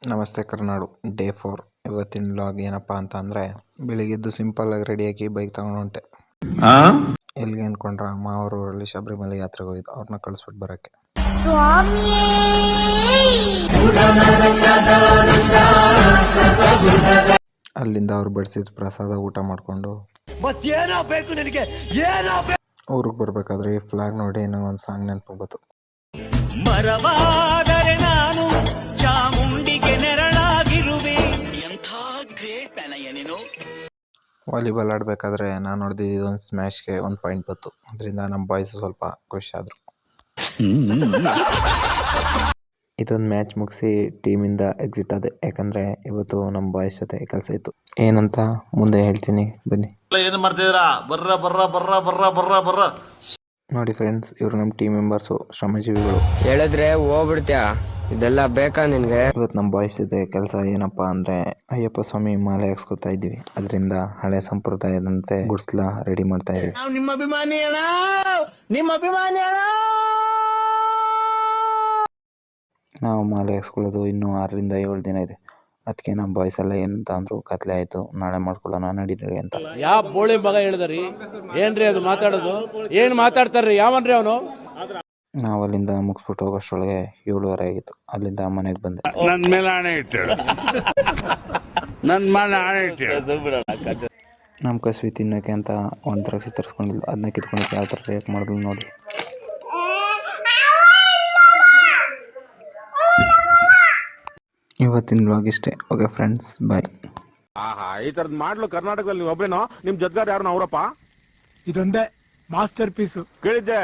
ನಮಸ್ತೆ ಕರ್ನಾಡು ಡೇ 4 ಇವತ್ತಿನ ವ್ಲಾಗ್ ಏನಪ್ಪ ಅಂತ ಅಂದರೆ ಬೆಳಿಗ್ಗೆದ್ದು ಸಿಂಪಲ್ಲಾಗಿ ರೆಡಿಯಾಗಿ ಬೈಕ್ ತಗೊಂಡು ಹೊಂಟೆ. ಎಲ್ಲಿಗೆ ಅಂದ್ಕೊಂಡ್ರೆ ಮಾವೂರಲ್ಲಿ ಶಬರಿಮಲೆ ಯಾತ್ರೆಗೆ ಹೋಗಿದ್ದು, ಅವ್ರನ್ನ ಕಳಿಸ್ಬಿಟ್ಟು ಬರೋಕ್ಕೆ. ಅಲ್ಲಿಂದ ಅವ್ರು ಬಡಿಸಿದ ಪ್ರಸಾದ ಊಟ ಮಾಡಿಕೊಂಡು ಊರಿಗೆ ಬರಬೇಕಾದ್ರೆ ಈ ಫ್ಲಾಗ್ ನೋಡಿ ಏನೋ ಒಂದು ಸಾಂಗ್ ನೆನಪು ಬಂತು. ಮರವಾದರೆ ನಾನು ಚಾಮುಂಡಿಗೆ ನೆರಳಾಗಿರುವೆ. ಎಂಥ ಗ್ರೇಟ್ ನೀನು. ವಾಲಿಬಾಲ್ ಆಡಬೇಕಾದ್ರೆ ನಾನು ನೋಡಿದ್ದು ಇದೊಂದು ಸ್ಮ್ಯಾಶ್ಗೆ 1 ಪಾಯಿಂಟ್ ಬಂತು. ಅದರಿಂದ ನಮ್ಮ ಬಾಯ್ಸ್ ಸ್ವಲ್ಪ ಖುಷಿ ಆದರು. ಇದೊಂದು ಮ್ಯಾಚ್ ಮುಗಿಸಿ ಟೀಮಿಂದ ಎಕ್ಸಿಟ್ ಆದೆ, ಯಾಕಂದರೆ ಇವತ್ತು ನಮ್ಮ ಬಾಯ್ಸ್ ಜೊತೆ ಕೆಲಸ ಇತ್ತು. ಏನಂತ ಮುಂದೆ ಹೇಳ್ತೀನಿ ಬನ್ನಿ. ಏನು ಮಾಡ್ತಿದ್ದೀರಾ? ಬರ್ರ ಬರ್ರ ಬರ್ರ ಬರ್ರ ಬರ್ರ ಬರ್ರ. ನೋಡಿ ಫ್ರೆಂಡ್ಸ್, ಇವರು ನಮ್ಮ ಟೀಮ್ ಮೆಂಬರ್ಸು, ಶ್ರಮಜೀವಿಗಳು. ಹೇಳಿದ್ರೆ ಹೋಗ್ಬಿಡ್ತೀಯಾ? ಇದೆಲ್ಲ ಬೇಕಾ ನಿನಗೆ? ಇವತ್ತು ನಮ್ಮ ಬಾಯ್ಸ್ ಇದೆ ಕೆಲಸ ಏನಪ್ಪ ಅಂದರೆ ಅಯ್ಯಪ್ಪ ಸ್ವಾಮಿ ಮಾಲೆ ಹಾಕ್ಸ್ಕೊತಾ ಇದ್ದೀವಿ. ಅದರಿಂದ ಹಳೆ ಸಂಪ್ರದಾಯದಂತೆ ಗುಡ್ಸ್ಲ ರೆಡಿ ಮಾಡ್ತಾ ಇದ್ದೀವಿ. ನಿಮ್ಮ ಅಭಿಮಾನಿ ಅಣ್ಣ, ನಿಮ್ಮ ಅಭಿಮಾನಿ ಅಣ್ಣ. ನಾವು ಮಾಲೆ ಹಾಕ್ಸ್ಕೊಳ್ಳೋದು ಇನ್ನೂ 6ರಿಂದ 7 ದಿನ ಇದೆ. ಅದಕ್ಕೆ ನಮ್ಮ ಬಾಯ್ಸ್ ಎಲ್ಲ ಏನಂತ ಅಂದರು, ಕತ್ಲೆ ಆಯಿತು, ನಾಳೆ ಮಾಡ್ಕೊಳ್ಳೋಣ ನಡಿ ಅಂತ. ಯಾವ ಬೋಳಿ ಮಗ ಹೇಳಿದ್ರಿ? ಏನ್ರಿ ಅದು ಮಾತಾಡೋದು? ಏನ್ ಮಾತಾಡ್ತಾರ್ರಿ? ಯಾವನ್ರಿ ಅವನು? ನಾವು ಅಲ್ಲಿಂದ ಮುಗಿಸ್ಬಿಟ್ಟು ಹೋಗೋಷ್ಟೊಳಗೆ 7:30 ಆಗಿತ್ತು. ಅಲ್ಲಿಂದ ಮನೆಗೆ ಬಂದೆ. ನನ್ನ ಮೇಲೆ ಆಣೆ ಇಟ್ಟು, ನನ್ನ ಮೇಲೆ ಆಣೆ ಇಟ್ಟು. ನಮ್ಮ ಕಸ್ವಿ ತಿನ್ನೋಕೆ ಅಂತ ಒಂದು ದ್ರಾಕ್ಷಿ ತರಿಸ್ಕೊಂಡಿಲ್ಲ. ಅದನ್ನ ಕಿತ್ಕೊಂಡಕ್ಕೆ ಯಾವ ಥರ ರಿಯಾಕ್ಟ್ ಮಾಡಿದ್ಲು ನೋಡಿ. ಇವತ್ತಿನ ವ್ಲಾಗ್ ಇಷ್ಟೇ. ಓಕೆ ಫ್ರೆಂಡ್ಸ್, ಬಾಯ್. ಈ ತರದ್ ಮಾಡ್ಲು ಕರ್ನಾಟಕದಲ್ಲಿ ಒಬ್ರೇನೋ? ನಿಮ್ ಜೊತೆಗಾರ ಯಾರು ಅವರಪ್ಪ? ಇದೊಂದೇ ಮಾಸ್ಟರ್ ಪೀಸು ಕೇಳಿದ್ದೆ.